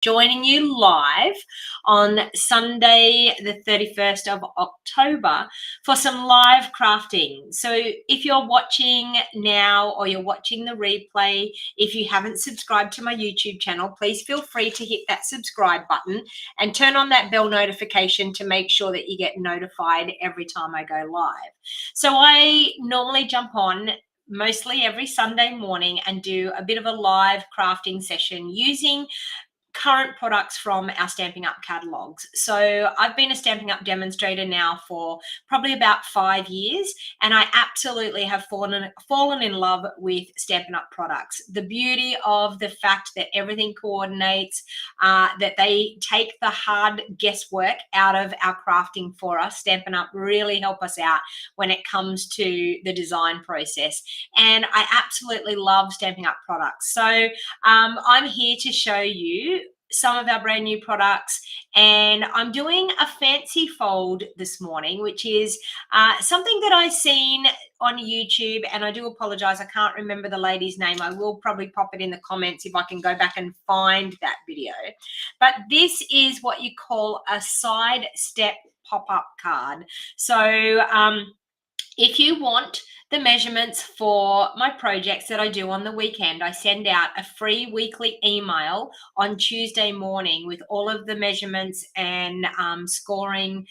joining you live on Sunday, the 31st of October for some live crafting. So if you're watching now or you're watching the replay, if you haven't subscribed to my YouTube channel, please feel free to hit that subscribe button and turn on that bell notification to make sure that you get notified every time I go live. So I normally jump on mostly every Sunday morning and do a bit of a live crafting session using current products from our Stampin' Up catalogs. So I've been a Stampin' Up demonstrator now for probably about 5 years, and I absolutely have fallen in love with Stampin' Up products. The beauty of the fact that everything coordinates, that they take the hard guesswork out of our crafting for us. Stampin' Up really help us out when it comes to the design process, and I absolutely love Stampin' Up products. So I'm here to show you some of our brand new products, and I'm doing a fancy fold this morning, which is something that I've seen on YouTube, and I do apologize, I can't remember the lady's name. I will probably pop it in the comments if I can go back and find that video. But this is what you call a side step pop-up card. So if you want the measurements for my projects that I do on the weekend, I send out a free weekly email on Tuesday morning with all of the measurements and scoring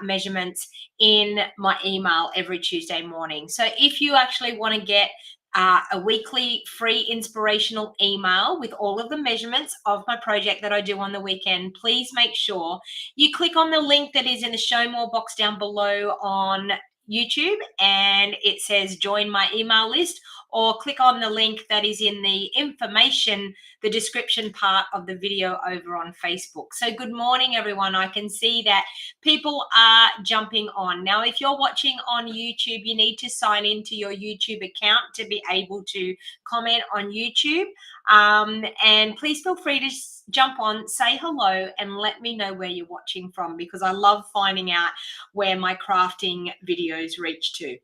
measurements in my email every Tuesday morning. So if you actually want to get a weekly free inspirational email with all of the measurements of my project that I do on the weekend, please make sure you click on the link that is in the show more box down below on YouTube, and it says join my email list, or click on the link that is in the information, the description part of the video over on Facebook. So good morning, everyone. I can see that people are jumping on. Now, if you're watching on YouTube, you need to sign into your YouTube account to be able to comment on YouTube. And please feel free to jump on, say hello, and let me know where you're watching from, because I love finding out where my crafting videos reach to.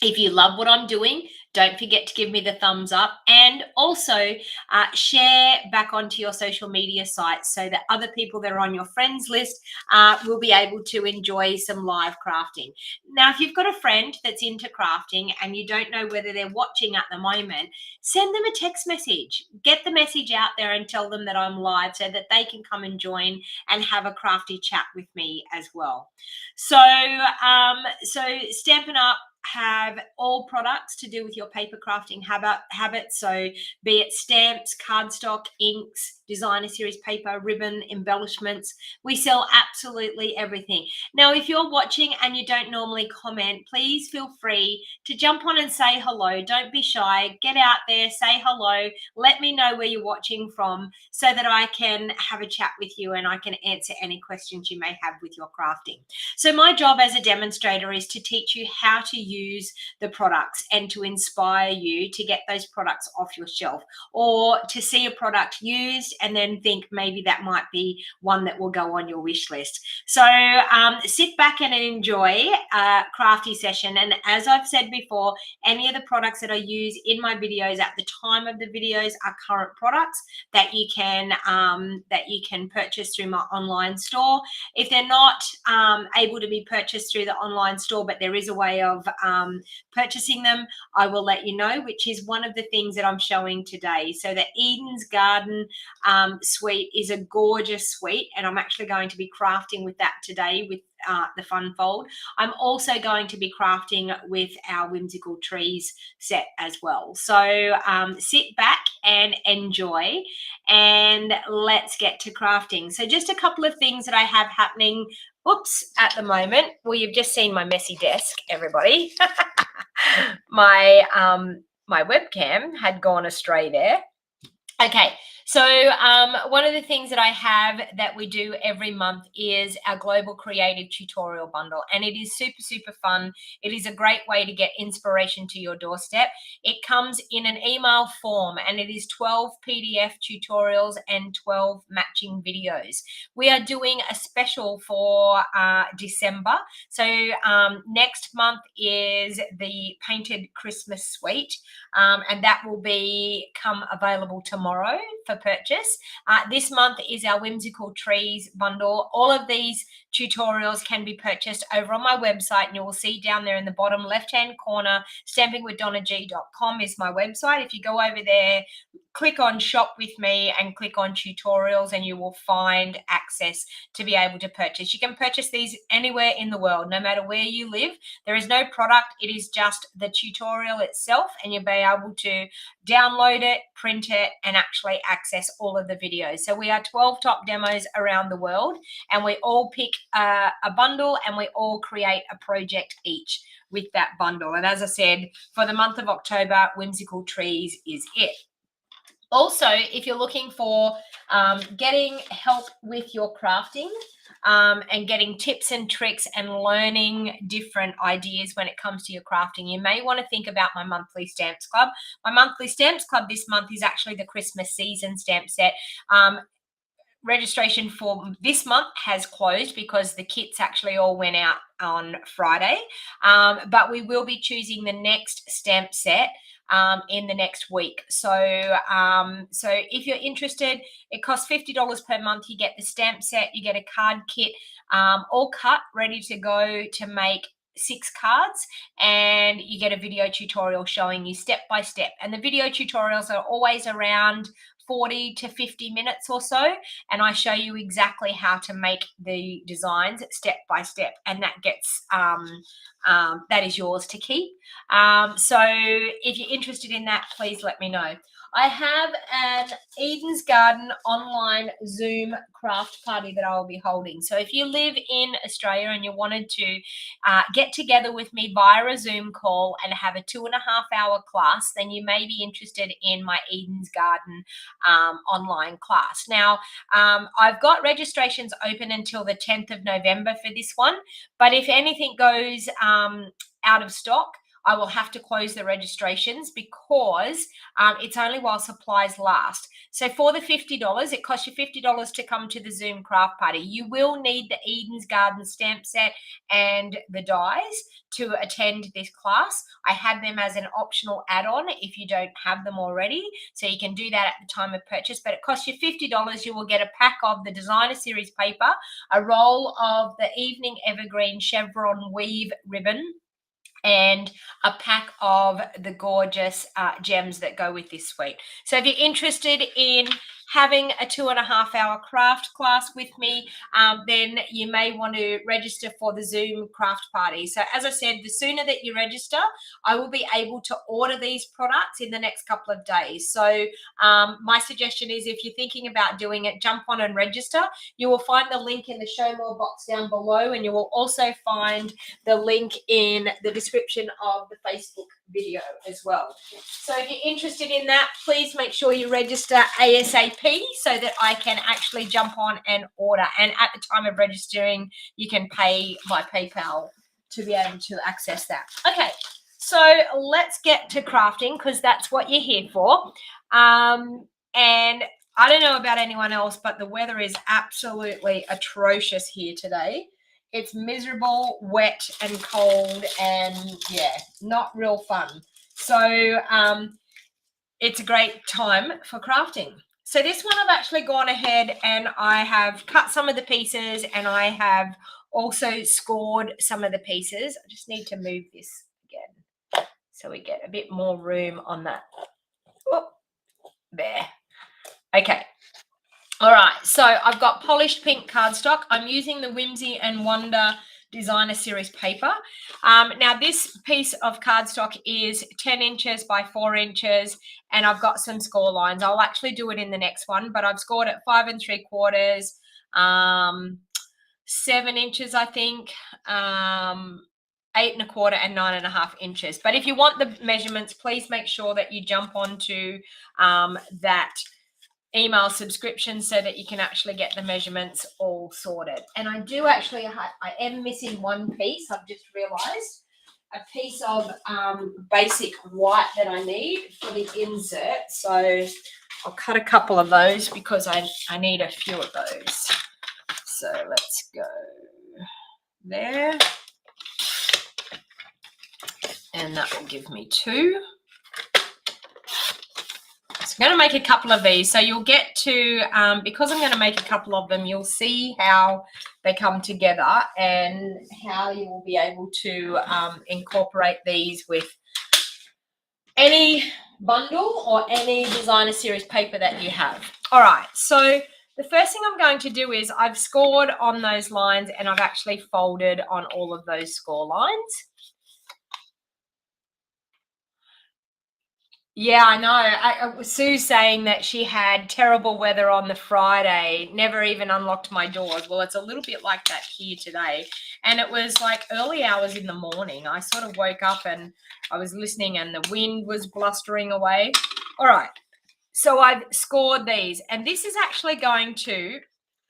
If you love what I'm doing, don't forget to give me the thumbs up, and also share back onto your social media sites so that other people that are on your friends list will be able to enjoy some live crafting. Now, if you've got a friend that's into crafting and you don't know whether they're watching at the moment, send them a text message. Get the message out there and tell them that I'm live so that they can come and join and have a crafty chat with me as well. So, Stampin' Up have all products to do with your paper crafting habits. So be it stamps, cardstock, inks, designer series paper, ribbon, embellishments, we sell absolutely everything. Now, if you're watching and you don't normally comment, please feel free to jump on and say hello. Don't be shy. Get out there, say hello. Let me know where you're watching from so that I can have a chat with you and I can answer any questions you may have with your crafting. So my job as a demonstrator is to teach you how to use the products and to inspire you to get those products off your shelf, or to see a product used and then think maybe that might be one that will go on your wish list. So sit back and enjoy a crafty session. And as I've said before, any of the products that I use in my videos at the time of the videos are current products that you can purchase through my online store. If they're not able to be purchased through the online store, but there is a way of purchasing them, I will let you know, which is one of the things that I'm showing today. So the Eden's Garden suite is a gorgeous suite, and I'm actually going to be crafting with that today with the fun fold. I'm also going to be crafting with our whimsical trees set as well. So sit back and enjoy, and let's get to crafting. So just a couple of things that I have happening at the moment. Well, you've just seen my messy desk, everybody. My webcam had gone astray there. Okay, so one of the things that I have that we do every month is our Global Creative Tutorial Bundle, and it is super, super fun. It is a great way to get inspiration to your doorstep. It comes in an email form, and it is 12 PDF tutorials and 12 matching videos. We are doing a special for December. So next month is the Painted Christmas Suite, and that will become available tomorrow for purchase. This month is our Whimsical Trees bundle. All of these tutorials can be purchased over on my website, and you will see down there in the bottom left-hand corner, stampingwithdonnag.com is my website. If you go over there, click on shop with me and click on tutorials, and you will find access to be able to purchase. You can purchase these anywhere in the world, no matter where you live. There is no product, it is just the tutorial itself, and you'll be able to download it, print it, and actually access all of the videos. So we are 12 top demos around the world, and we all pick a bundle, and we all create a project each with that bundle. And as I said, for the month of October, Whimsical Trees is it. Also, if you're looking for getting help with your crafting and getting tips and tricks and learning different ideas when it comes to your crafting, you may want to think about my monthly stamps club. My monthly stamps club this month is actually the Christmas season stamp set. Registration for this month has closed because the kits actually all went out on Friday, but we will be choosing the next stamp set in the next week. So if you're interested, it costs $50 per month. You get the stamp set, you get a card kit, all cut, ready to go to make 6 cards, and you get a video tutorial showing you step by step. And the video tutorials are always around 40 to 50 minutes or so, and I show you exactly how to make the designs step by step, and that gets that is yours to keep. So if you're interested in that, please let me know. I have an Eden's Garden online Zoom craft party that I will be holding. So if you live in Australia and you wanted to get together with me via a Zoom call and have a 2.5-hour class, then you may be interested in my Eden's Garden online class. Now, I've got registrations open until the 10th of November for this one, but if anything goes out of stock, I will have to close the registrations because it's only while supplies last. So for the $50, it costs you $50 to come to the Zoom craft party. You will need the Eden's Garden stamp set and the dies to attend this class. I had them as an optional add-on if you don't have them already. So you can do that at the time of purchase, but it costs you $50. You will get a pack of the designer series paper, a roll of the Evening Evergreen Chevron weave ribbon, and a pack of the gorgeous gems that go with this suite. So if you're interested in having a 2.5-hour craft class with me, then you may want to register for the Zoom craft party. So as I said, the sooner that you register, I will be able to order these products in the next couple of days. So my suggestion is, if you're thinking about doing it, jump on and register. You will find the link in the show more box down below, and you will also find the link in the description of the Facebook video as well. So if you're interested in that, please make sure you register ASAP so that I can actually jump on and order. And at the time of registering, you can pay by PayPal to be able to access that. Okay, so let's get to crafting, because that's what you're here for. And I don't know about anyone else, but the weather is absolutely atrocious here today. It's miserable, wet, and cold, and yeah, not real fun. So it's a great time for crafting. So this one, I've actually gone ahead and I have cut some of the pieces, and I have also scored some of the pieces. I just need to move this again so we get a bit more room on that. Oh, there. Okay. All right, so I've got polished pink cardstock. I'm using the Whimsy and Wonder designer series paper. Now this piece of cardstock is 10 inches by 4 inches, and I've got some score lines. I'll actually do it in the next one, but I've scored at 5 3/4, 7 inches, I think, 8 1/4, and 9 1/2 inches. But if you want the measurements, please make sure that you jump onto that email subscription so that you can actually get the measurements all sorted. And I do actually, I am missing one piece. I've just realized a piece of basic white that I need for the insert. So I'll cut a couple of those because I need a few of those. So let's go there. And that will give me 2. I'm going to make a couple of these. So you'll get to, because I'm going to make a couple of them, you'll see how they come together and how you will be able to incorporate these with any bundle or any designer series paper that you have. All right, so the first thing I'm going to do is I've scored on those lines and I've actually folded on all of those score lines. Yeah, I know. Sue's saying that she had terrible weather on the Friday, never even unlocked my doors. Well, it's a little bit like that here today. And it was like early hours in the morning. I sort of woke up and I was listening and the wind was blustering away. All right. So I've scored these, and this is actually going to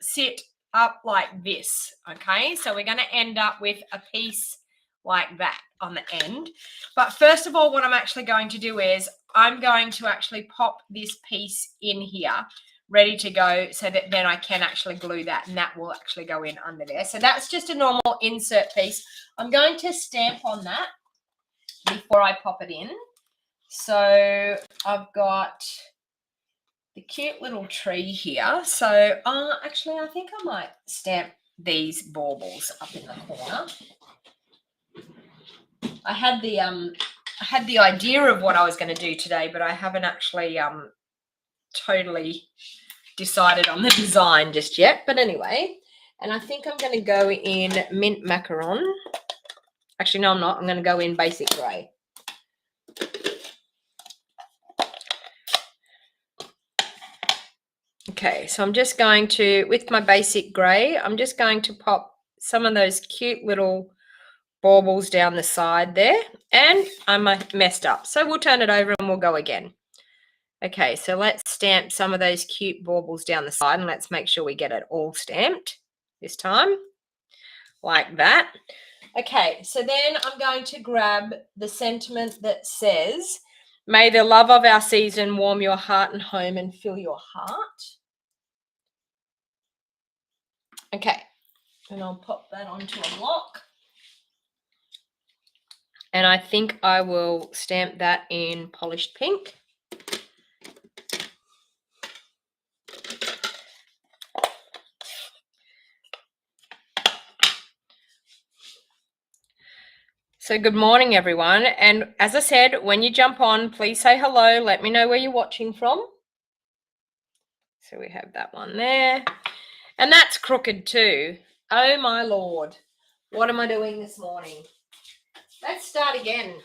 sit up like this, okay? So we're going to end up with a piece like that on the end. But first of all, what I'm actually going to do is I'm going to actually pop this piece in here, ready to go, so that then I can actually glue that, and that will actually go in under there. So that's just a normal insert piece. I'm going to stamp on that before I pop it in. So I've got the cute little tree here. So actually I think I might stamp these baubles up in the corner. I had the idea of what I was going to do today, but I haven't actually totally decided on the design just yet. But anyway, and I think I'm going to go in mint macaron. Actually, no, I'm not. I'm going to go in basic grey. Okay, so I'm just going to, with my basic grey, I'm just going to pop some of those cute little baubles down the side there, and I messed up. So we'll turn it over and we'll go again. Okay, so let's stamp some of those cute baubles down the side, and let's make sure we get it all stamped this time, like that. Okay, so then I'm going to grab the sentiment that says, "May the love of our season warm your heart and home and fill your heart." Okay, and I'll pop that onto a block. And I think I will stamp that in polished pink. So good morning, everyone. And as I said, when you jump on, please say hello. Let me know where you're watching from. So we have that one there. And that's crooked too. Oh my Lord. What am I doing this morning? Let's start again.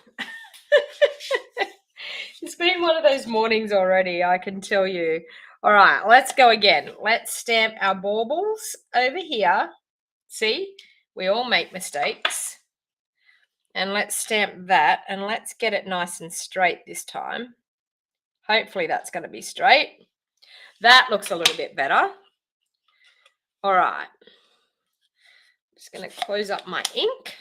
It's been one of those mornings already, I can tell you. All right, let's go again. Let's stamp our baubles over here. See, we all make mistakes. And let's stamp that, and let's get it nice and straight this time. Hopefully that's going to be straight. That looks a little bit better. All right. Just going to close up my ink.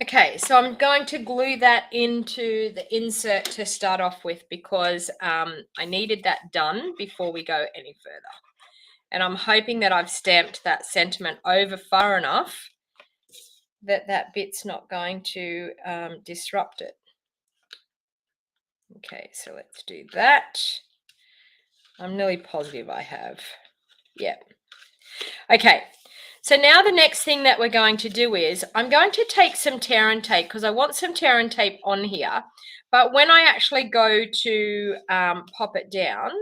Okay, so I'm going to glue that into the insert to start off with, because I needed that done before we go any further. And I'm hoping that I've stamped that sentiment over far enough that that bit's not going to disrupt it. Okay, so let's do that. I'm nearly positive I have. Yeah. Okay, so now the next thing that we're going to do is I'm going to take some tear and tape, because I want some tear and tape on here. But when I actually go to pop it down,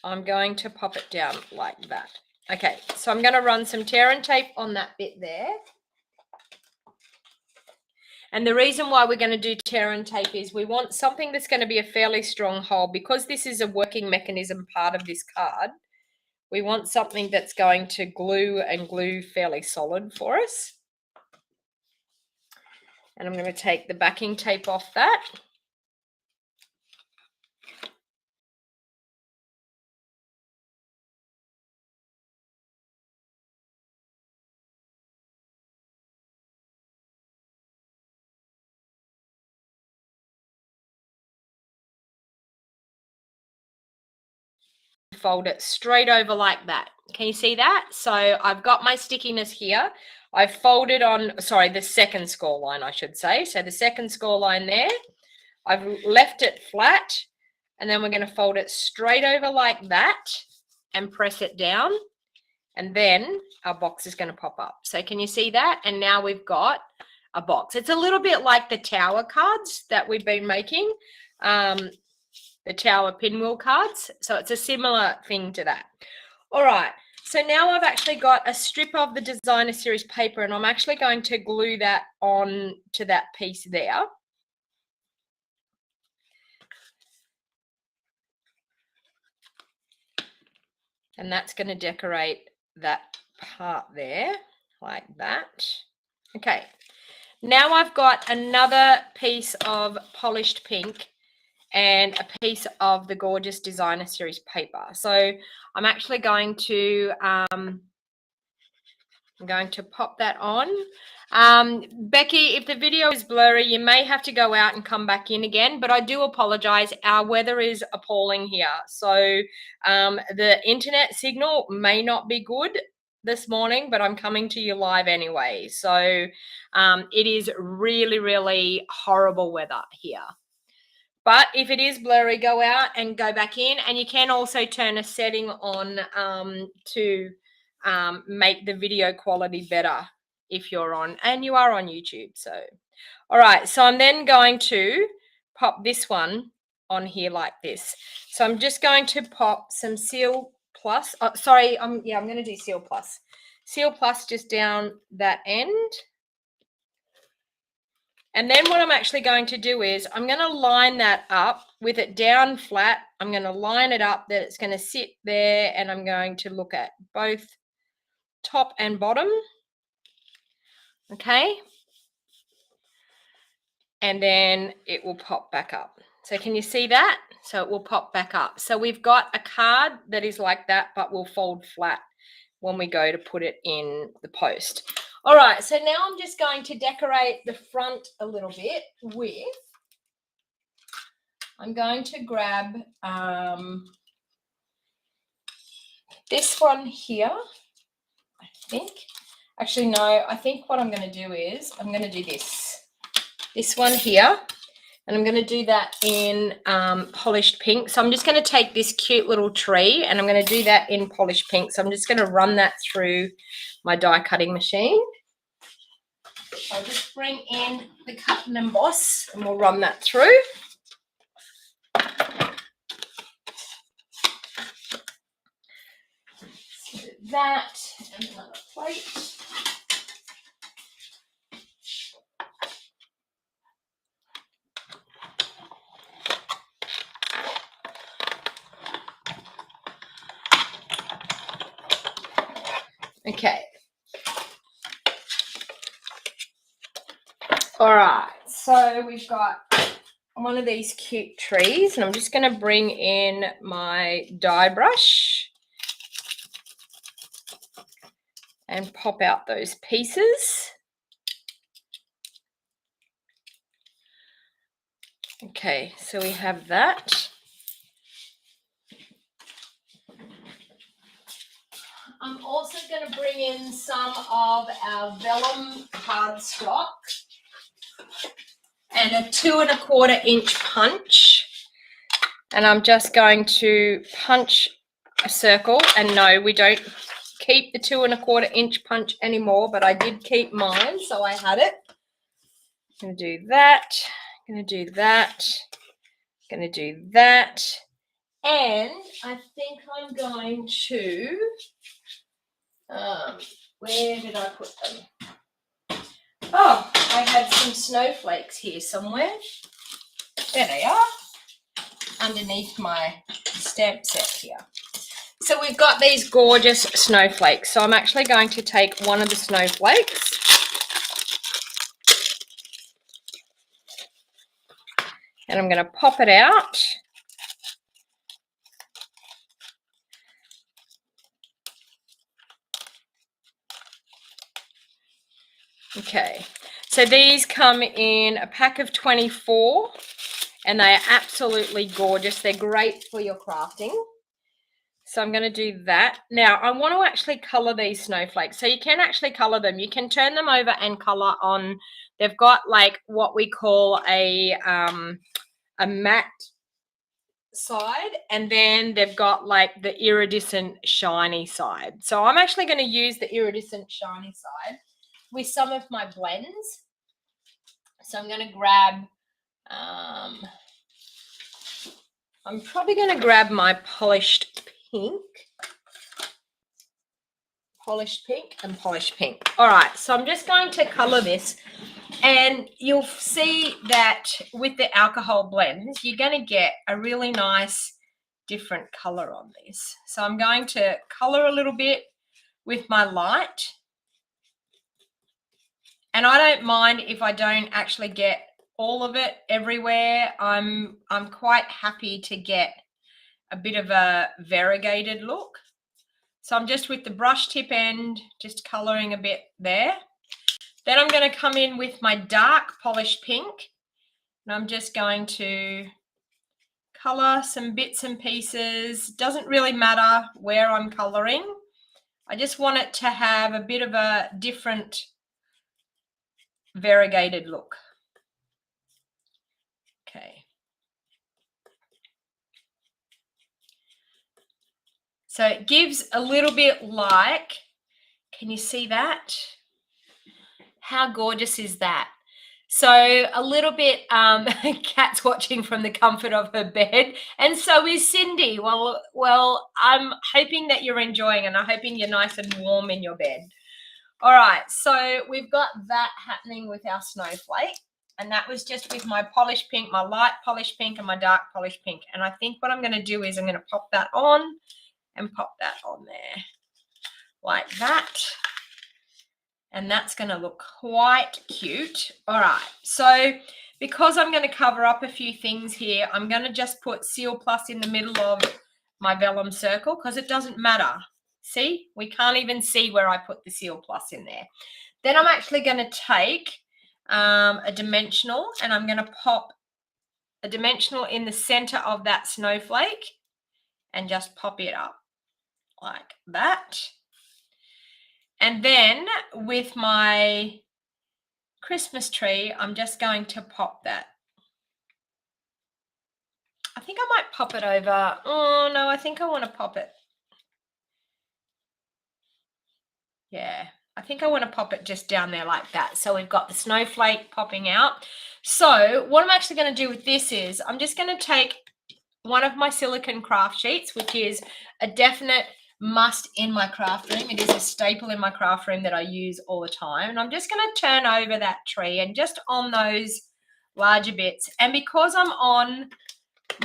I'm going to pop it down like that. Okay, so I'm going to run some tear and tape on that bit there. And the reason why we're going to do tear and tape is we want something that's going to be a fairly strong hold, because this is a working mechanism part of this card. We want something that's going to glue fairly solid for us. And I'm going to take the backing tape off that. fold it straight over like that. Can you see that? So I've got my stickiness here. I've folded on, sorry, the second score line, I should say. So the second score line there, I've left it flat, and then we're going to fold it straight over like that and press it down, and then our box is going to pop up. So can you see that? And now we've got a box. It's a little bit like the tower cards that we've been making, the tower pinwheel cards. So it's a similar thing to that. All right. So now I've actually got a strip of the designer series paper, and I'm actually going to glue that on to that piece there. And that's going to decorate that part there like that. Okay. Now I've got another piece of polished pink and a piece of the gorgeous designer series paper. So I'm actually going to pop that on. Becky, if the video is blurry, you may have to go out and come back in again, but I do apologize. Our weather is appalling here. So the internet signal may not be good this morning, but I'm coming to you live anyway. So it is really, really horrible weather here. But if it is blurry, go out and go back in. And you can also turn a setting on to make the video quality better if you're on, and you are on YouTube. So, all right. So I'm then going to pop this one on here like this. So I'm just going to pop some Seal Plus. I'm going to do Seal Plus. Seal Plus just down that end. And then what I'm actually going to do is I'm going to line that up with it down flat. I'm going to line it up that it's going to sit there, and I'm going to look at both top and bottom. Okay. And then it will pop back up. So can you see that? So it will pop back up. So we've got a card that is like that, but will fold flat when we go to put it in the post. All right, so now I'm just going to decorate the front a little bit with, I'm going to grab this one here, I think. Actually, no, I think what I'm going to do is I'm going to do this one here, and I'm going to do that in polished pink. So I'm just going to take this cute little tree, and I'm going to do that in polished pink. So I'm just going to run that through my die cutting machine. I'll just bring in the cut and emboss, and we'll run that through. So that and another plate. Okay. All right, so we've got one of these cute trees, and I'm just going to bring in my die brush and pop out those pieces. Okay, so we have that. I'm also going to bring in some of our vellum cardstock and a 2 1/4 inch punch, and I'm just going to punch a circle. And no, we don't keep the 2 1/4 inch punch anymore, but I did keep mine, so I had it. I'm going to do that, going to do that, going to do that, and I think I'm going to, where did I put them? Oh, I had some snowflakes here somewhere. There they are, underneath my stamp set here. So we've got these gorgeous snowflakes. So I'm actually going to take one of the snowflakes and I'm going to pop it out. Okay, so these come in a pack of 24 and they are absolutely gorgeous. They're great for your crafting. So I'm going to do that. Now, I want to actually color these snowflakes. So you can actually color them. You can turn them over and color on. They've got like what we call a matte side, and then they've got like the iridescent shiny side. So I'm actually going to use the iridescent shiny side with some of my blends. So I'm going to grab, I'm probably going to grab my polished pink and polished pink. All right, so I'm just going to color this, and you'll see that with the alcohol blends, you're going to get a really nice different color on this. So I'm going to color a little bit with my light, and I don't mind if I don't actually get all of it everywhere. I'm quite happy to get a bit of a variegated look. So I'm just with the brush tip end, just coloring a bit there. Then I'm going to come in with my dark polished pink, and I'm just going to color some bits and pieces. Doesn't really matter where I'm coloring. I just want it to have a bit of a different variegated look. Okay. So it gives a little bit like, can you see that? How gorgeous is that? So a little bit, Kat's watching from the comfort of her bed, and so is Cindy. Well, I'm hoping that you're enjoying, and I'm hoping you're nice and warm in your bed. All right, so we've got that happening with our snowflake, and that was just with my polished pink, my light polished pink, and my dark polished pink. And I think what I'm going to do is I'm going to pop that on and pop that on there like that. And that's going to look quite cute. All right, so because I'm going to cover up a few things here, I'm going to just put Seal Plus in the middle of my vellum circle because it doesn't matter. See, we can't even see where I put the Seal Plus in there. Then I'm actually going to take a dimensional, and I'm going to pop a dimensional in the center of that snowflake and just pop it up like that. And then with my Christmas tree, I'm just going to pop that. I think I might pop it over. Oh, no, I think I want to pop it. Yeah, I think I want to pop it just down there like that. So we've got the snowflake popping out. So what I'm actually going to do with this is I'm just going to take one of my silicone craft sheets, which is a definite must in my craft room. It is a staple in my craft room that I use all the time. And I'm just going to turn over that tree and just on those larger bits. And because I'm on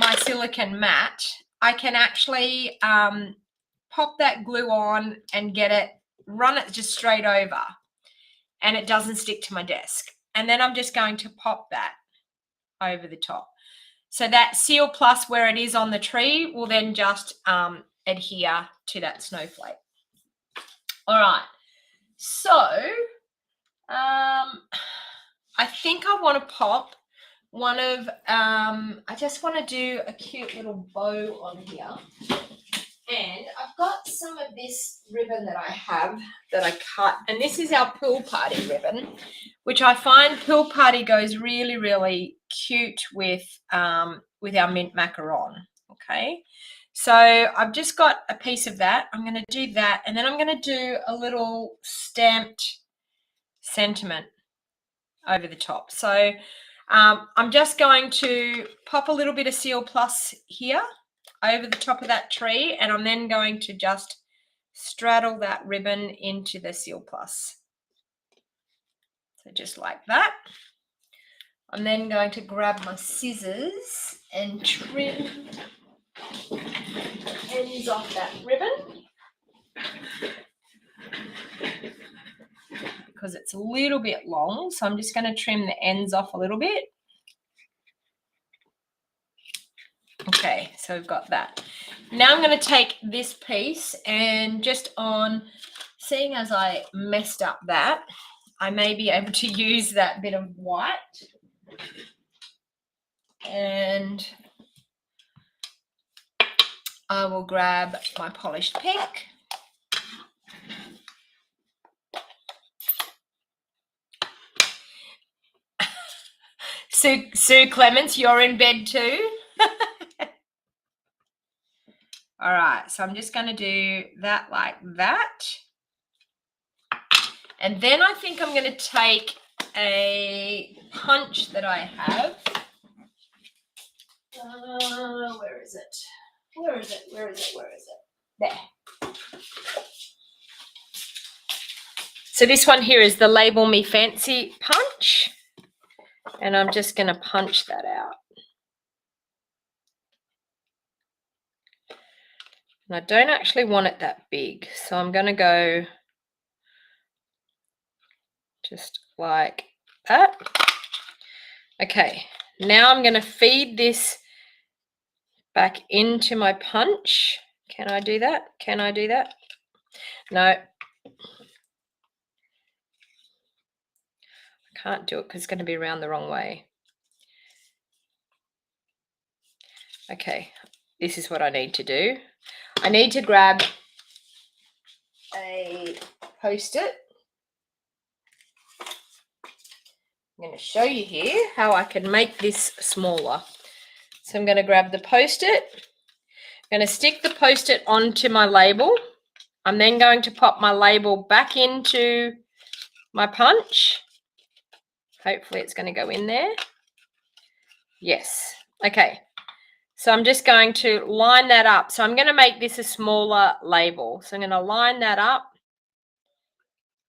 my silicone mat, I can actually pop that glue on and get it, run it just straight over, and it doesn't stick to my desk. And then I'm just going to pop that over the top. So that Seal Plus where it is on the tree will then just adhere to that snowflake. All right, so I think I want to pop one of, I just want to do a cute little bow on here. And I've got some of this ribbon that I have that I cut, and this is our pool party ribbon, which I find pool party goes really, really cute with our mint macaron. Okay, so I've just got a piece of that. I'm going to do that, and then I'm going to do a little stamped sentiment over the top. So I'm just going to pop a little bit of Seal Plus here over the top of that tree, and I'm then going to just straddle that ribbon into the Seal Plus. So just like that. I'm then going to grab my scissors and trim the ends off that ribbon because it's a little bit long, so I'm just going to trim the ends off a little bit. Okay, so we've got that. Now I'm going to take this piece and just on, seeing as I messed up that, I may be able to use that bit of white and I will grab my polished pink. Sue Clements, you're in bed too? All right, so I'm just going to do that like that. And then I think I'm going to take a punch that I have. Where is it? Where is it? Where is it? Where is it? There. So this one here is the Label Me Fancy punch. And I'm just going to punch that out. And I don't actually want it that big. So I'm going to go just like that. Okay, now I'm going to feed this back into my punch. Can I do that? Can I do that? No. I can't do it because it's going to be around the wrong way. Okay, this is what I need to do. I need to grab a Post-it. I'm going to show you here how I can make this smaller. So I'm going to grab the Post-it. I'm going to stick the Post-it onto my label. I'm then going to pop my label back into my punch. Hopefully it's going to go in there. Yes. Okay. So I'm just going to line that up. So I'm going to make this a smaller label. So I'm going to line that up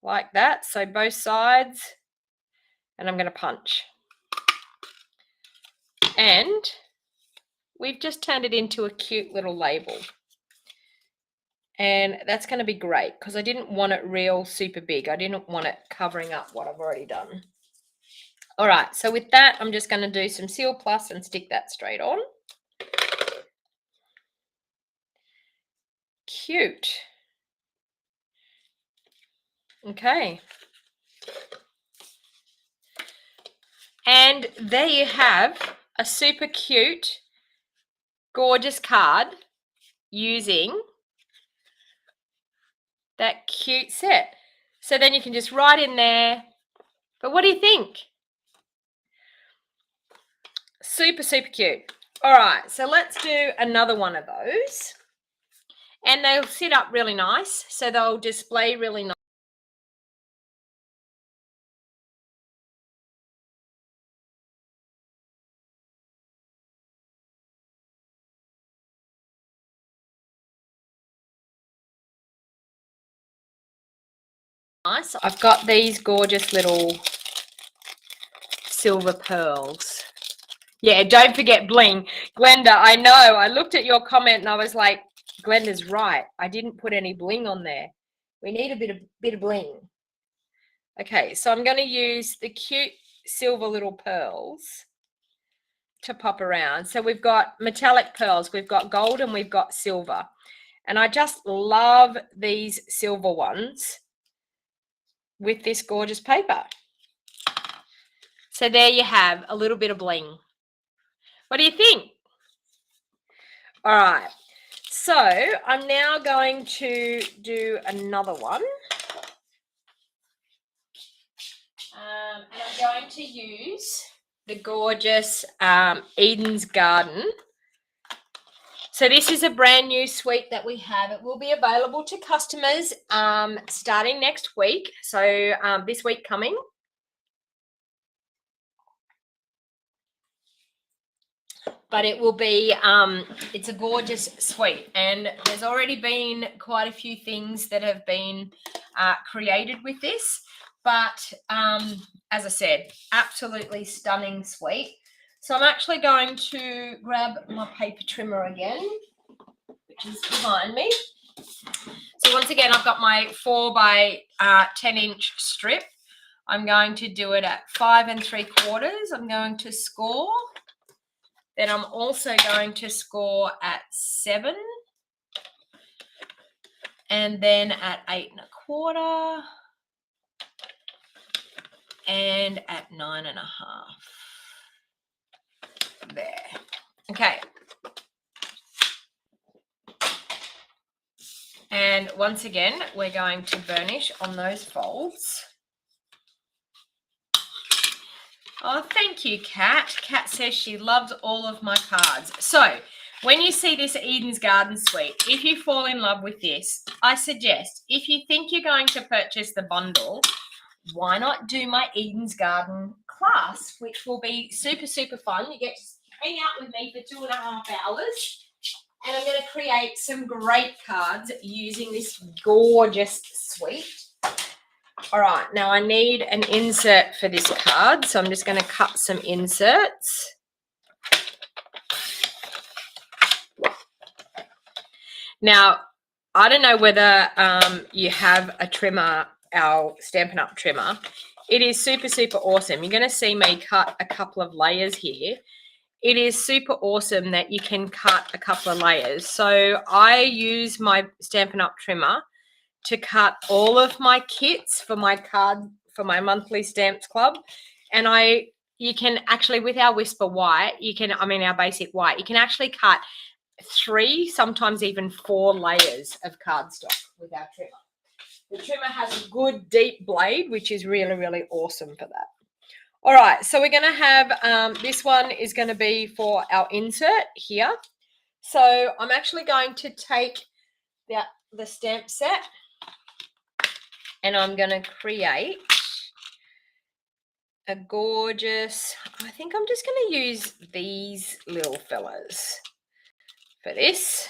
like that. So both sides. And I'm going to punch. And we've just turned it into a cute little label. And that's going to be great because I didn't want it real super big. I didn't want it covering up what I've already done. All right, so with that, I'm just going to do some Seal Plus and stick that straight on. Cute. Okay. And there you have a super cute, gorgeous card using that cute set. So then you can just write in there. But what do you think? Super, super cute. All right, so let's do another one of those. And they'll sit up really nice. So they'll display really nice. I've got these gorgeous little silver pearls. Yeah, don't forget bling. Glenda, I know. I looked at your comment and I was like, Glenda's right. I didn't put any bling on there. We need a bit of bling. Okay, so I'm going to use the cute silver little pearls to pop around. So we've got metallic pearls, we've got gold, and we've got silver. And I just love these silver ones with this gorgeous paper. So there you have a little bit of bling. What do you think? All right. So I'm now going to do another one. And I'm going to use the gorgeous Eden's Garden. So this is a brand new suite that we have. It will be available to customers starting next week. So this week coming. But it will be, it's a gorgeous suite. And there's already been quite a few things that have been created with this. But as I said, absolutely stunning suite. So I'm actually going to grab my paper trimmer again, which is behind me. So once again, I've got my 4 by 10 inch strip. I'm going to do it at 5 3/4. I'm going to score. Then I'm also going to score at 7. And then at 8 1/4. And at 9 1/2. There. Okay. And once again, we're going to burnish on those folds. Oh, thank you, Kat. Kat says she loves all of my cards. So when you see this Eden's Garden Suite, if you fall in love with this, I suggest if you think you're going to purchase the bundle, why not do my Eden's Garden class, which will be super, super fun. You get to hang out with me for 2.5 hours, and I'm going to create some great cards using this gorgeous suite. All right, now I need an insert for this card, so I'm just going to cut some inserts. Now, I don't know whether you have a trimmer, our Stampin' Up! Trimmer. It is super, super awesome. You're going to see me cut a couple of layers here. It is super awesome that you can cut a couple of layers. So I use my Stampin' Up! Trimmer to cut all of my kits for my card, for my monthly Stamps Club. And you can actually, with our Whisper White, our basic white, you can actually cut 3, sometimes even 4 layers of cardstock with our trimmer. The trimmer has a good deep blade, which is really, really awesome for that. All right, so we're going to have, this one is going to be for our insert here. So I'm actually going to take the stamp set, and I'm going to create a gorgeous, I think I'm just going to use these little fellas for this.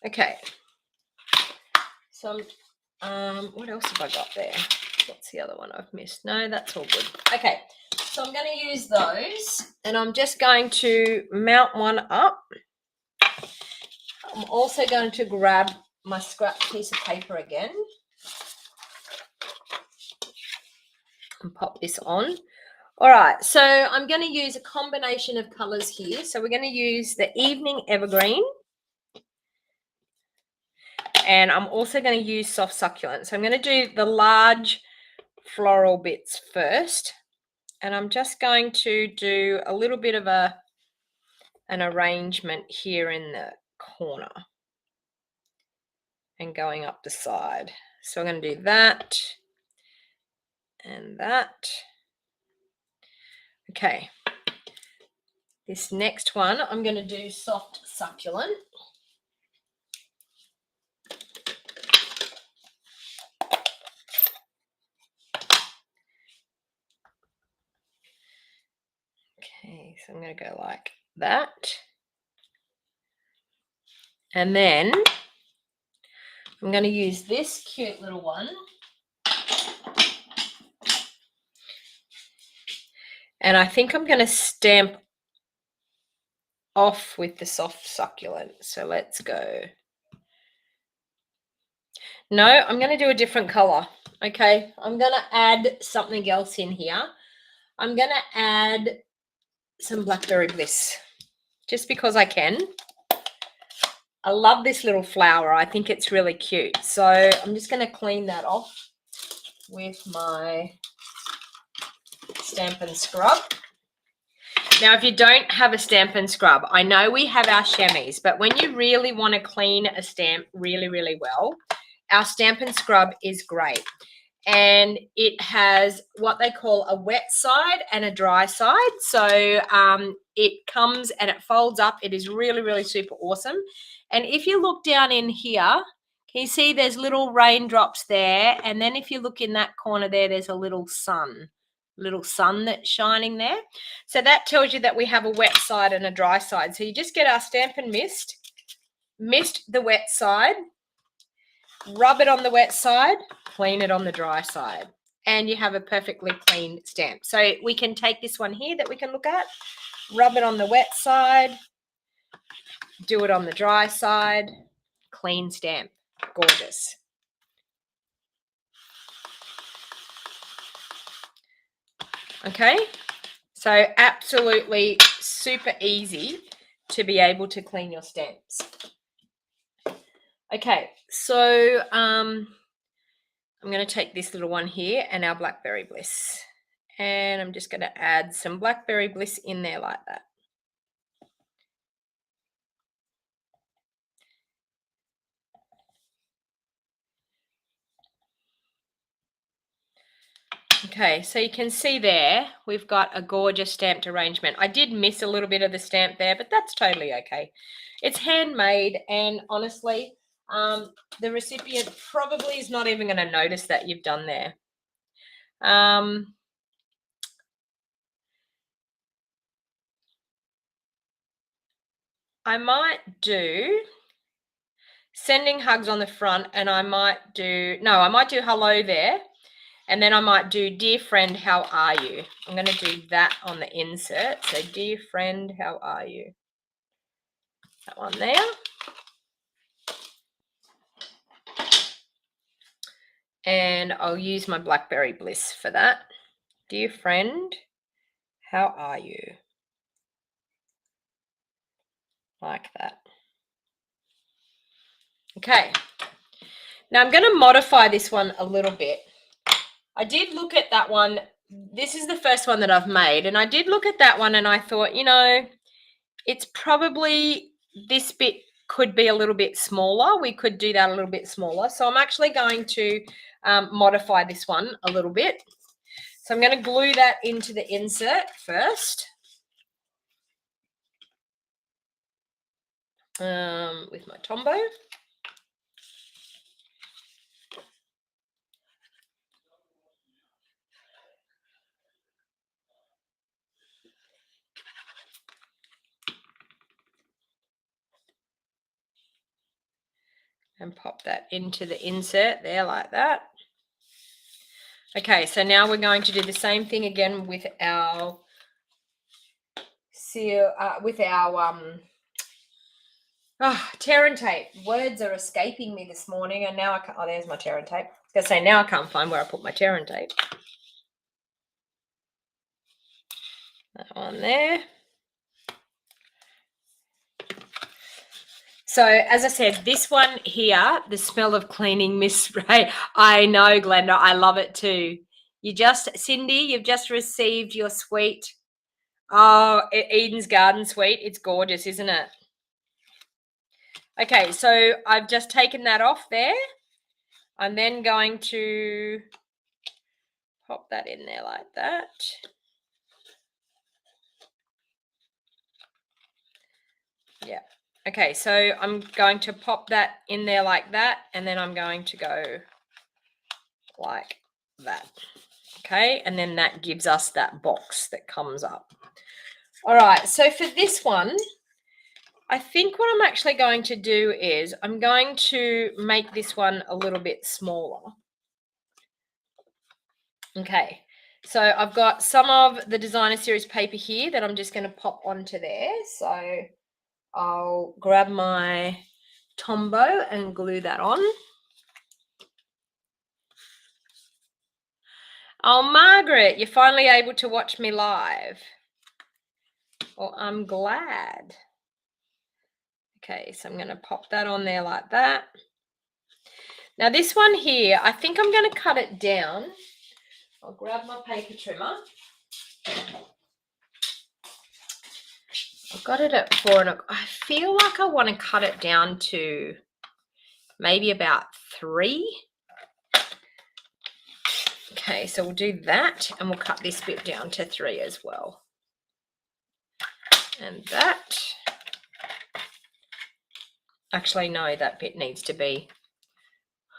Okay. So what else have I got there? What's the other one I've missed? No, that's all good. Okay. So I'm going to use those, and I'm just going to mount one up. I'm also going to grab my scrap piece of paper again and pop this on. All right, so I'm going to use a combination of colors here. So we're going to use the Evening Evergreen, and I'm also going to use Soft Succulent. So I'm going to do the large floral bits first, and I'm just going to do a little bit of an arrangement here in the corner and going up the side. So I'm going to do that and that. Okay. This next one, I'm going to do Soft Succulent. Okay, so I'm going to go like that. And then I'm going to use this cute little one. And I think I'm going to stamp off with the Soft Succulent. So let's go. No, I'm going to do a different color. Okay, I'm going to add something else in here. I'm going to add some Blackberry Bliss, just because I can. I love this little flower. I think it's really cute. So I'm just going to clean that off with my Stampin' Scrub. Now, if you don't have a Stampin' Scrub, I know we have our chamois, but when you really want to clean a stamp really, really well, our Stampin' Scrub is great. And it has what they call a wet side and a dry side. So it comes and it folds up. It is really, really super awesome. And if you look down in here, can you see there's little raindrops there? And then if you look in that corner there, there's a little sun that's shining there. So that tells you that we have a wet side and a dry side. So you just get our Stampin' Mist the wet side, rub it on the wet side, clean it on the dry side, and you have a perfectly clean stamp. So we can take this one here that we can look at, rub it on the wet side, do it on the dry side, clean stamp. Gorgeous. Okay, so absolutely super easy to be able to clean your stamps. Okay, so I'm going to take this little one here and our Blackberry Bliss, and I'm just going to add some Blackberry Bliss in there like that. Okay, so you can see there, we've got a gorgeous stamped arrangement. I did miss a little bit of the stamp there, but that's totally okay. It's handmade, and honestly, the recipient probably is not even going to notice that you've done there. I might do sending hugs on the front, and I might do hello there, and then I might do dear friend, how are you? I'm going to do that on the insert. So dear friend, how are you? That one there. And I'll use my Blackberry Bliss for that. Dear friend, how are you? Like that. Okay. Now I'm going to modify this one a little bit. I did look at that one. This is the first one that I've made. And I did look at that one and I thought, you know, it's probably, this bit could be a little bit smaller. We could do that a little bit smaller. So I'm actually going to modify this one a little bit. So I'm going to glue that into the insert first. With my Tombow. And pop that into the insert there like that. Okay, so now we're going to do the same thing again with our seal, tear and tape. Words are escaping me this morning, and now I can't. Oh, there's my tear and tape. I was going to say, now I can't find where I put my tear and tape. That one there. So, as I said, this one here, the smell of cleaning, Miss Ray. I know, Glenda, I love it too. Cindy, you've just received your sweet. Oh, Eden's Garden Suite. It's gorgeous, isn't it? Okay, so I've just taken that off there. I'm then going to pop that in there like that. Yeah. Okay, so I'm going to pop that in there like that, and then I'm going to go like that. Okay, and then that gives us that box that comes up. All right, so for this one, I think what I'm actually going to do is I'm going to make this one a little bit smaller. Okay, so I've got some of the designer series paper here that I'm just going to pop onto there. So I'll grab my Tombow and glue that on. Oh, Margaret, you're finally able to watch me live. Well, I'm glad. Okay, so I'm going to pop that on there like that. Now this one here, I think I'm going to cut it down. I'll grab my paper trimmer. I've got it at 4 I feel like I want to cut it down to maybe about 3. Okay, so we'll do that and we'll cut this bit down to 3 as well. And that. Actually, no, that bit needs to be.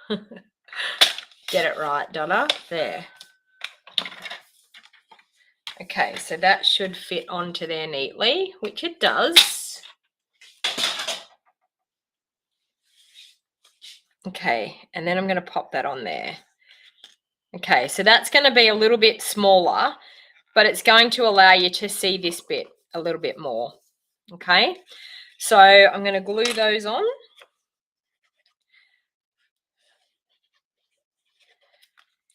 Get it right, Donna. There. Okay, so that should fit onto there neatly, which it does. Okay, and then I'm going to pop that on there. Okay, so that's going to be a little bit smaller, but it's going to allow you to see this bit a little bit more. Okay, so I'm going to glue those on.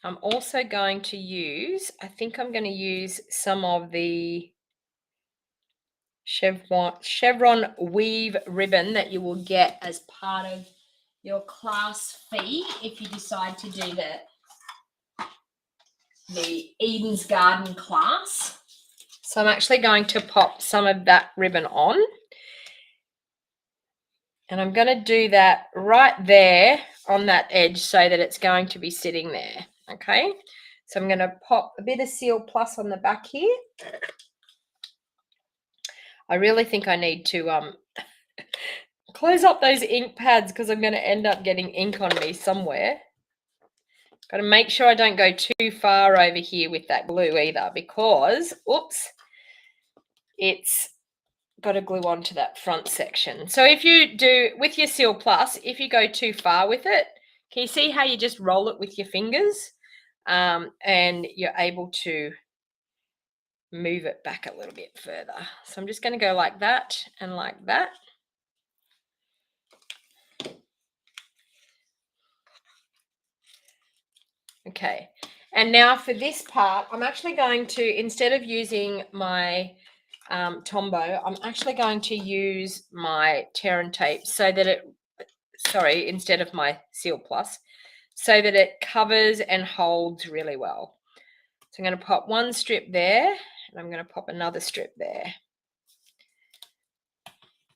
I'm also going to use, I think I'm going to use some of the chevron weave ribbon that you will get as part of your class fee if you decide to do the Eden's Garden class. So I'm actually going to pop some of that ribbon on. And I'm going to do that right there on that edge so that it's going to be sitting there. Okay. So I'm going to pop a bit of Seal Plus on the back here. I really think I need to close up those ink pads because I'm going to end up getting ink on me somewhere. Got to make sure I don't go too far over here with that glue either, because, oops, it's got to glue onto that front section. So if you do, with your Seal Plus, if you go too far with it, can you see how you just roll it with your fingers? And you're able to move it back a little bit further. So I'm just going to go like that and like that. Okay, and now for this part, I'm actually going to, instead of using my Tombow, I'm actually going to use my tear and tape so that it, sorry, instead of my Seal Plus, so that it covers and holds really well. So I'm going to pop one strip there, and I'm going to pop another strip there.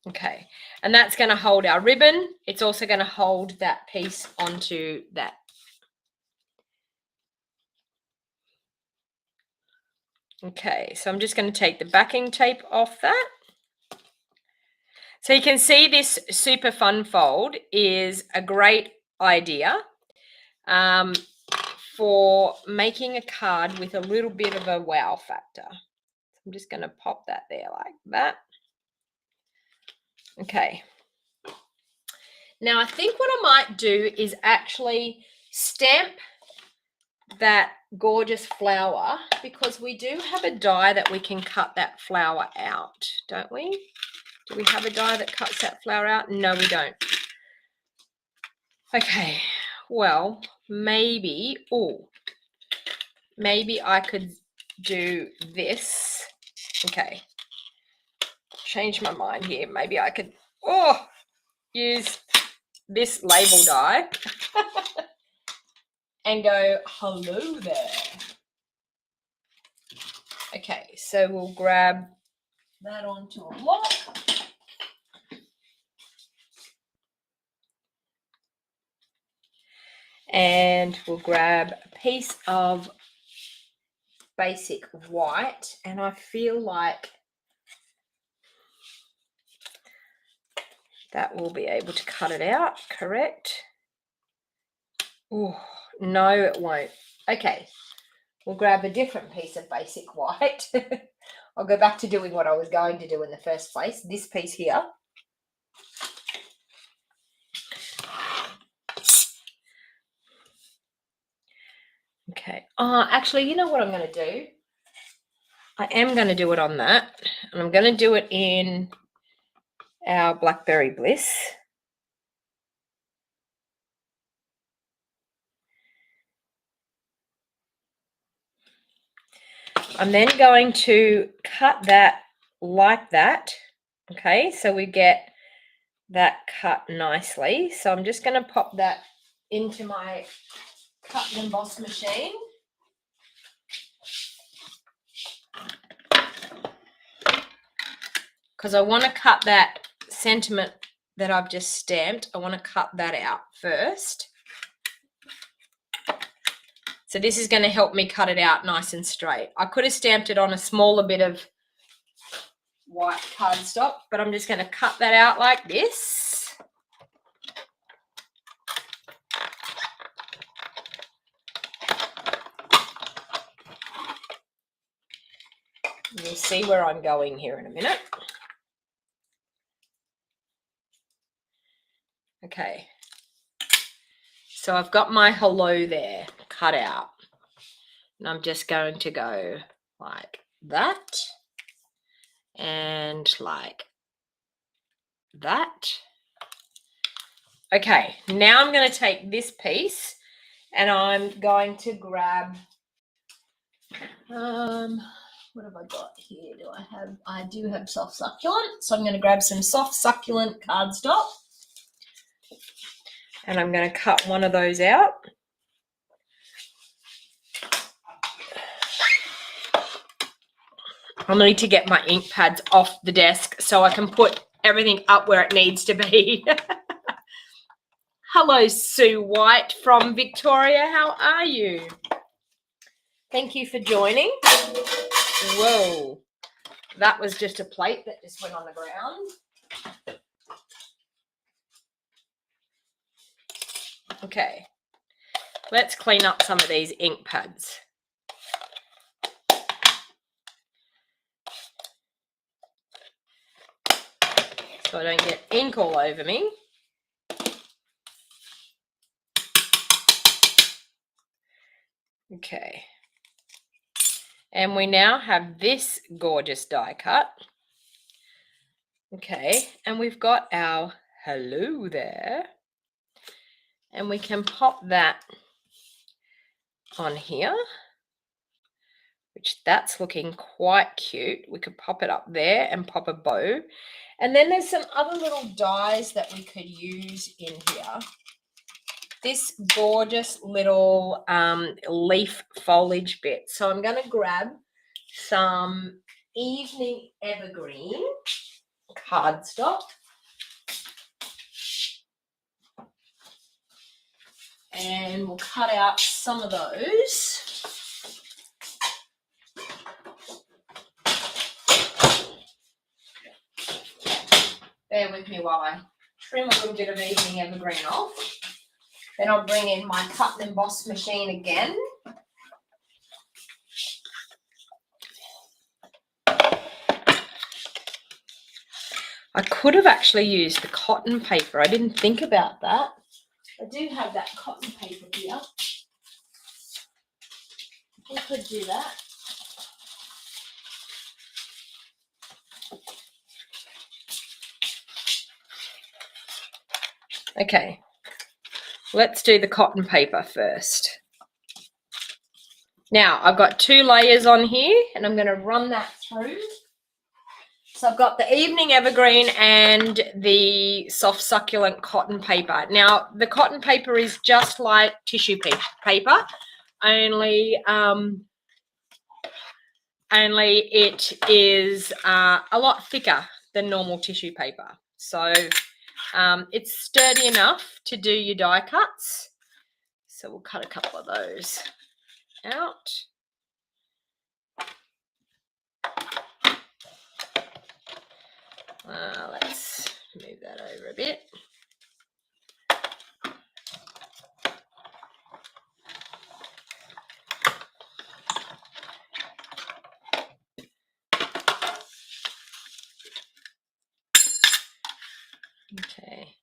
Okay, and that's going to hold our ribbon. It's also going to hold that piece onto that. Okay, so I'm just going to take the backing tape off that. So you can see this super fun fold is a great idea for making a card with a little bit of a wow factor. I'm just going to pop that there like that. Okay. Now I think what I might do is actually stamp that gorgeous flower, because we do have a die that we can cut that flower out, don't we? Do we have a die that cuts that flower out? No, we don't. Okay, well, maybe, maybe I could do this. Okay, change my mind here. Maybe I could, use this label die and go, hello there. Okay, so we'll grab that onto a block. And we'll grab a piece of basic white, and I feel like that will be able to cut it out, correct? Oh, no, it won't. Okay, we'll grab a different piece of basic white. I'll go back to doing what I was going to do in the first place, this piece here. Okay, actually, you know what I'm going to do? I am going to do it on that, and I'm going to do it in our Blackberry Bliss. I'm then going to cut that like that. Okay, so we get that cut nicely. So I'm just going to pop that into my cut and emboss machine. Because I want to cut that sentiment that I've just stamped. I want to cut that out first. So this is going to help me cut it out nice and straight. I could have stamped it on a smaller bit of white cardstock, but I'm just going to cut that out like this. You'll see where I'm going here in a minute. Okay. So I've got my hello there cut out. And I'm just going to go like that and like that. Okay, now I'm going to take this piece and I'm going to grab, what have I got here? I do have soft succulent. So I'm going to grab some soft succulent cardstock and I'm going to cut one of those out. I need to get my ink pads off the desk so I can put everything up where it needs to be. Hello, Sue White from Victoria. How are you? Thank you for joining. Whoa, that was just a plate that just went on the ground. Okay, let's clean up some of these ink pads. So I don't get ink all over me. Okay. And we now have this gorgeous die cut. Okay, and we've got our hello there. And we can pop that on here, which that's looking quite cute. We could pop it up there and pop a bow. And then there's some other little dies that we could use in here. This gorgeous little leaf foliage bit. So I'm going to grab some evening evergreen cardstock. And we'll cut out some of those. Bear with me while I trim a little bit of evening evergreen off. Then I'll bring in my cut and emboss machine again. I could have actually used the cotton paper. I didn't think about that. I do have that cotton paper here. I could do that. Okay, let's do the cotton paper first. Now, I've got 2 layers on here, and I'm going to run that through. So I've got the evening evergreen and the soft succulent cotton paper. Now, the cotton paper is just like tissue paper, only it is a lot thicker than normal tissue paper. So it's sturdy enough to do your die cuts. So we'll cut a couple of those out. Let's move that over a bit. Okay,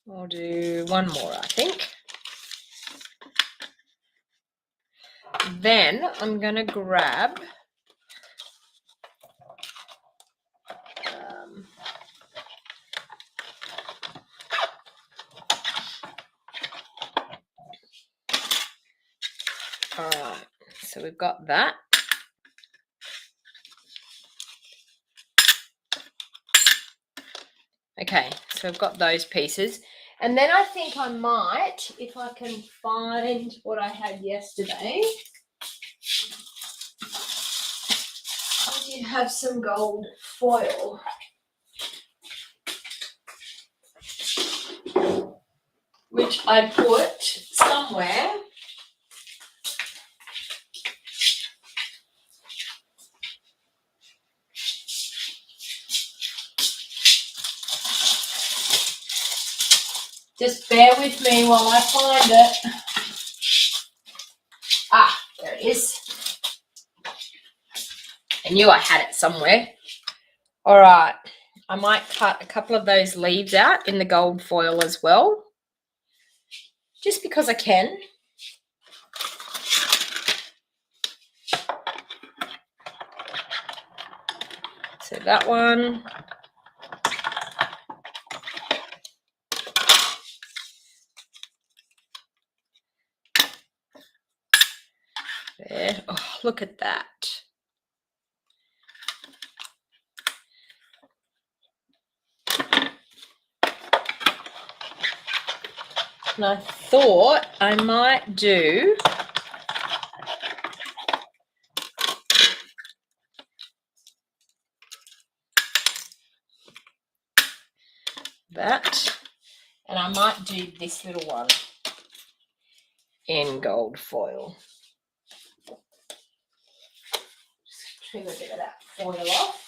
I'll do one more, I think. Then I'm going to grab all right, so we've got that. Okay, so I've got those pieces. And then I think I might, if I can find what I had yesterday, I did have some gold foil. Which I put somewhere. Just bear with me while I find it. Ah, there it is. I knew I had it somewhere. All right, I might cut a couple of those leaves out in the gold foil as well, just because I can. So that one. There. Oh, look at that. And I thought I might do that, and I might do this little one in gold foil. trim a bit of that foil off.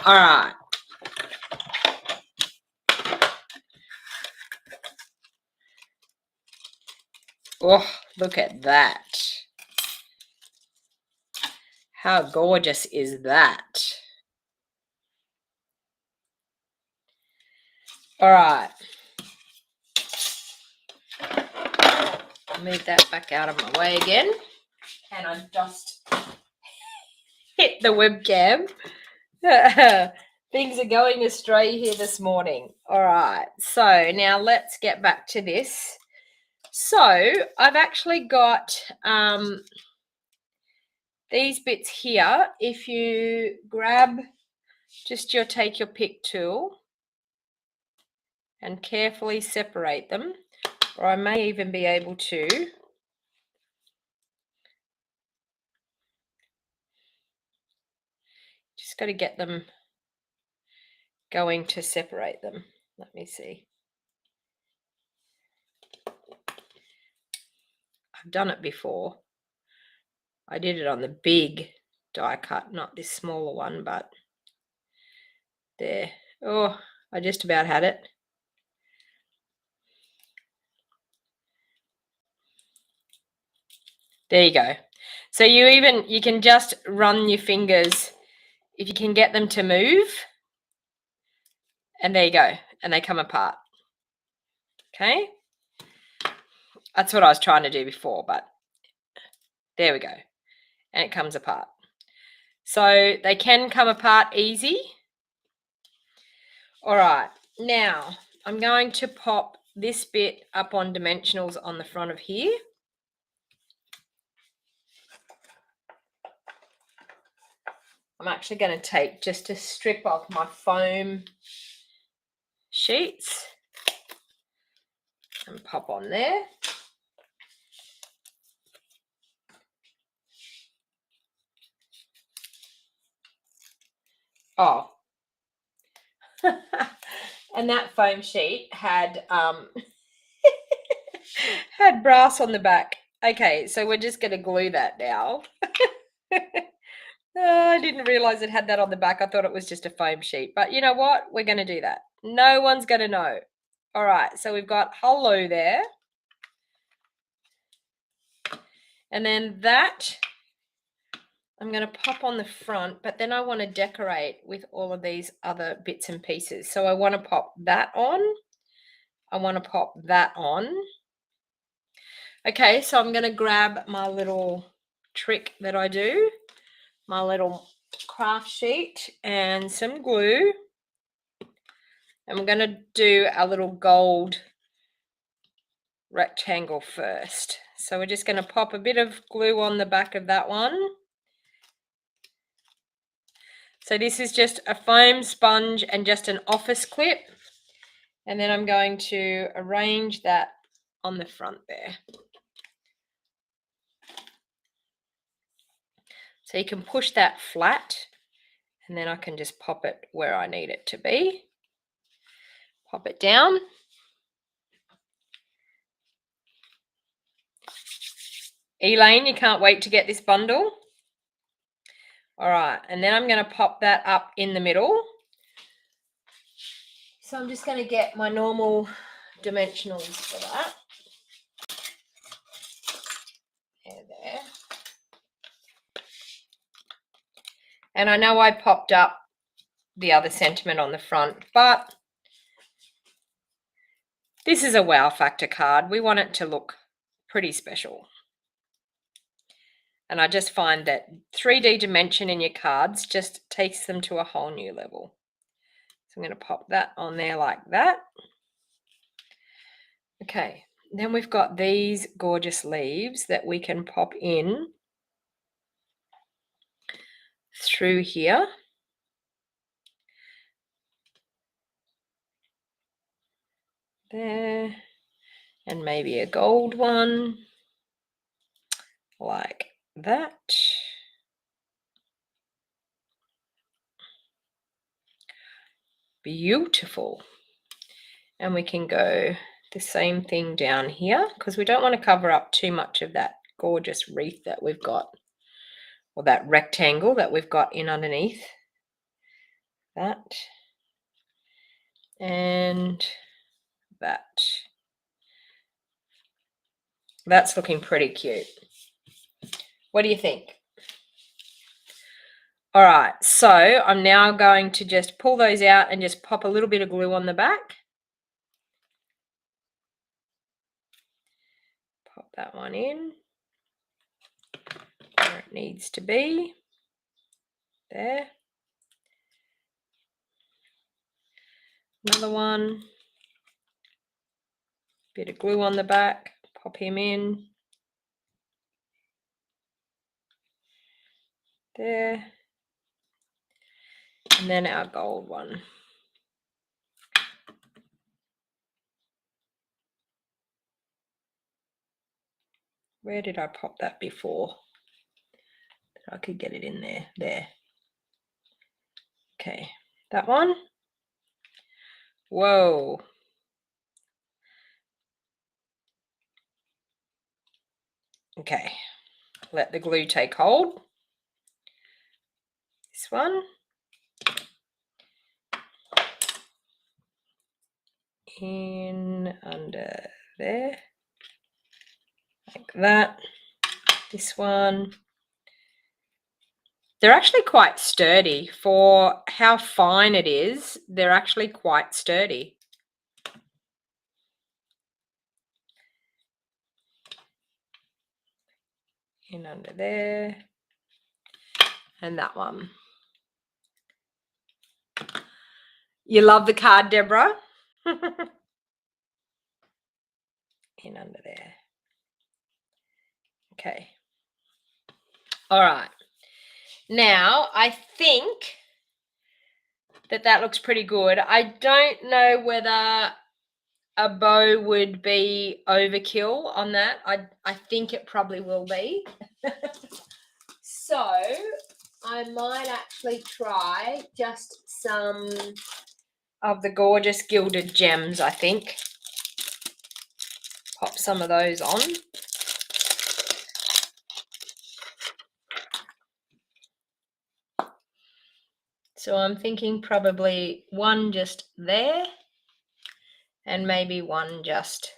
All right. Oh, look at that. How gorgeous is that? All right. Move that back out of my way again. And I just hit the webcam. Things are going astray here this morning. All right. So now let's get back to this. So I've actually got these bits here. If you grab just take your pick tool and carefully separate them, or I may even be able to just got to get them going to separate them. Let me see. I've done it before. I did it on the big die cut, not this smaller one, but there. Oh, I just about had it. There you go. So you can just run your fingers if you can get them to move. And there you go. And they come apart. Okay. That's what I was trying to do before, but there we go. And it comes apart. So they can come apart easy. All right. Now I'm going to pop this bit up on dimensionals on the front of here. I'm actually going to take just a strip off my foam sheets and pop on there. Oh, and that foam sheet had had brass on the back. Okay, so we're just going to glue that now. I didn't realize it had that on the back. I thought it was just a foam sheet, but you know what? We're going to do that. No one's going to know. All right, so we've got hello there. And then that I'm going to pop on the front, but then I want to decorate with all of these other bits and pieces. So I want to pop that on. I want to pop that on. Okay, so I'm going to grab my little trick that I do, my little craft sheet and some glue. And we're going to do a little gold rectangle first. So we're just going to pop a bit of glue on the back of that one. So this is just a foam sponge and just an office clip. And then I'm going to arrange that on the front there. So you can push that flat and then I can just pop it where I need it to be. Pop it down. Elaine, you can't wait to get this bundle. All right, and then I'm going to pop that up in the middle. So I'm just going to get my normal dimensionals for that. There. And I know I popped up the other sentiment on the front, but this is a wow factor card. We want it to look pretty special. And I just find that 3D dimension in your cards just takes them to a whole new level. So I'm going to pop that on there like that. Okay, then we've got these gorgeous leaves that we can pop in through here. There. And maybe a gold one. like that. Beautiful. And we can go the same thing down here because we don't want to cover up too much of that gorgeous wreath that we've got, or that rectangle that we've got in underneath that, and that. That's looking pretty cute. What do you think? All right, so I'm now going to just pull those out and just pop a little bit of glue on the back. Pop that one in where it needs to be. There. Another one. Bit of glue on the back. Pop him in. There. And then our gold one. Where did I pop that before? I could get it in there. There. Okay. That one. Whoa. Okay. Let the glue take hold. This one. In under there. Like that. This one. They're actually quite sturdy. For how fine it is, they're actually quite sturdy. In under there. And that one. You love the card, Deborah? In under there. Okay. All right. Now, I think that looks pretty good. I don't know whether a bow would be overkill on that. I think it probably will be. So I might actually try just some of the gorgeous gilded gems, I think. Pop some of those on. So I'm thinking probably one just there and maybe one just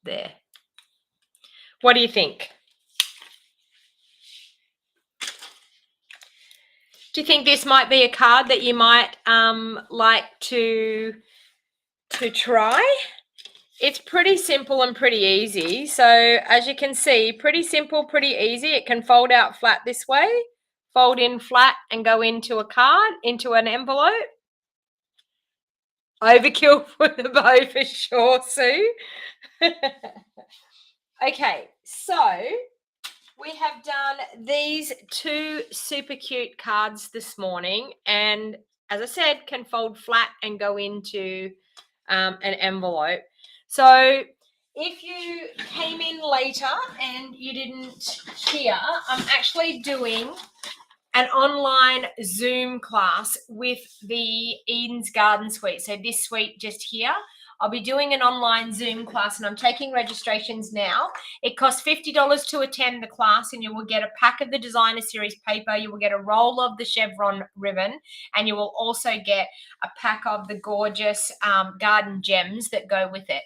there. What do you think? Do you think this might be a card that you might like to try? It's pretty simple and pretty easy. So as you can see, pretty simple, pretty easy. It can fold out flat this way, fold in flat and go into a card, into an envelope. Overkill for the bow for sure, Sue. Okay, so we have done these two super cute cards this morning, and as I said, can fold flat and go into an envelope. So if you came in later and you didn't hear, I'm actually doing an online Zoom class with the Eden's Garden Suite. So this suite just here. I'll be doing an online Zoom class and I'm taking registrations now. It costs $50 to attend the class and you will get a pack of the designer series paper. You will get a roll of the chevron ribbon and you will also get a pack of the gorgeous garden gems that go with it.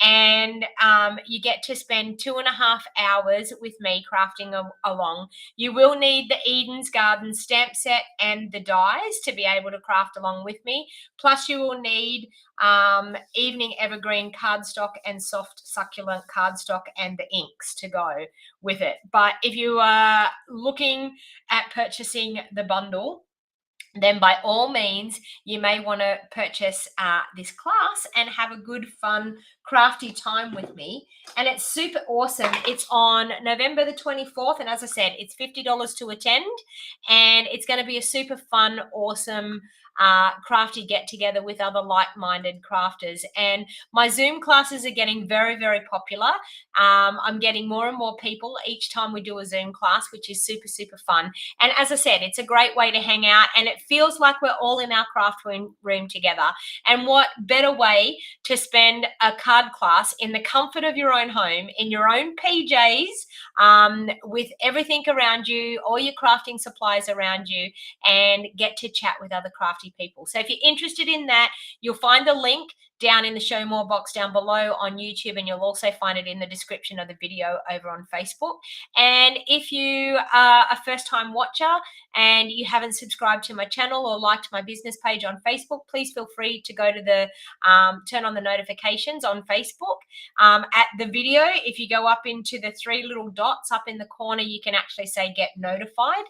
And you get to spend 2.5 hours with me crafting along. You will need the Eden's Garden stamp set and the dies to be able to craft along with me. Plus you will need evening evergreen cardstock and soft succulent cardstock and the inks to go with it. But if you are looking at purchasing the bundle, then by all means, you may want to purchase this class and have a good, fun, crafty time with me. And it's super awesome. It's on November the 24th. And as I said, it's $50 to attend. And it's going to be a super fun, awesome, crafty get together with other like-minded crafters. And my Zoom classes are getting very, very popular. I'm getting more and more people each time we do a Zoom class, which is super, super fun. And as I said, it's a great way to hang out, and it feels like we're all in our craft room together. And what better way to spend a card class in the comfort of your own home, in your own PJs, with everything around you, all your crafting supplies around you, and get to chat with other crafty people. So if you're interested in that, you'll find the link down in the show more box down below on YouTube, and you'll also find it in the description of the video over on Facebook. And if you are a first-time watcher and you haven't subscribed to my channel or liked my business page on Facebook, please feel free to go to the turn on the notifications on Facebook. At the video, if you go up into the three little dots up in the corner, you can actually say get notified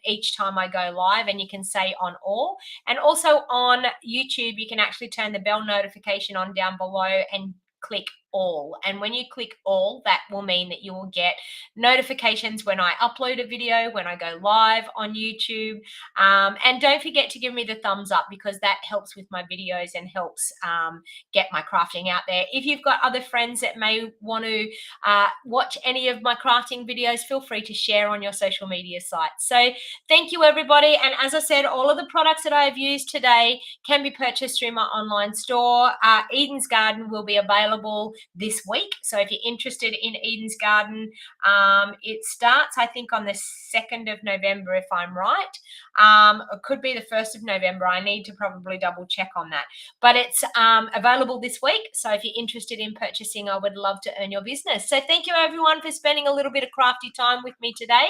each time I go live, and you can say on all. And also on YouTube, you can actually turn the bell notification on down below and click all. And when you click all, that will mean that you will get notifications when I upload a video, when I go live on YouTube. And don't forget to give me the thumbs up, because that helps with my videos and helps get my crafting out there. If you've got other friends that may want to watch any of my crafting videos, feel free to share on your social media sites. So thank you, everybody. And as I said, all of the products that I've used today can be purchased through my online store. Eden's Garden will be available this week. So if you're interested in Eden's Garden, it starts, I think, on the 2nd of November, if I'm right. It could be the 1st of November. I need to probably double check on that. But it's available this week. So if you're interested in purchasing, I would love to earn your business. So thank you, everyone, for spending a little bit of crafty time with me today.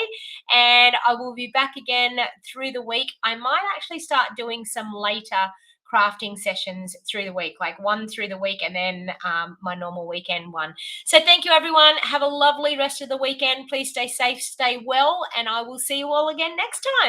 And I will be back again through the week. I might actually start doing some later crafting sessions through the week, like one through the week and then my normal weekend one. So thank you, everyone. Have a lovely rest of the weekend. Please stay safe, stay well, and I will see you all again next time.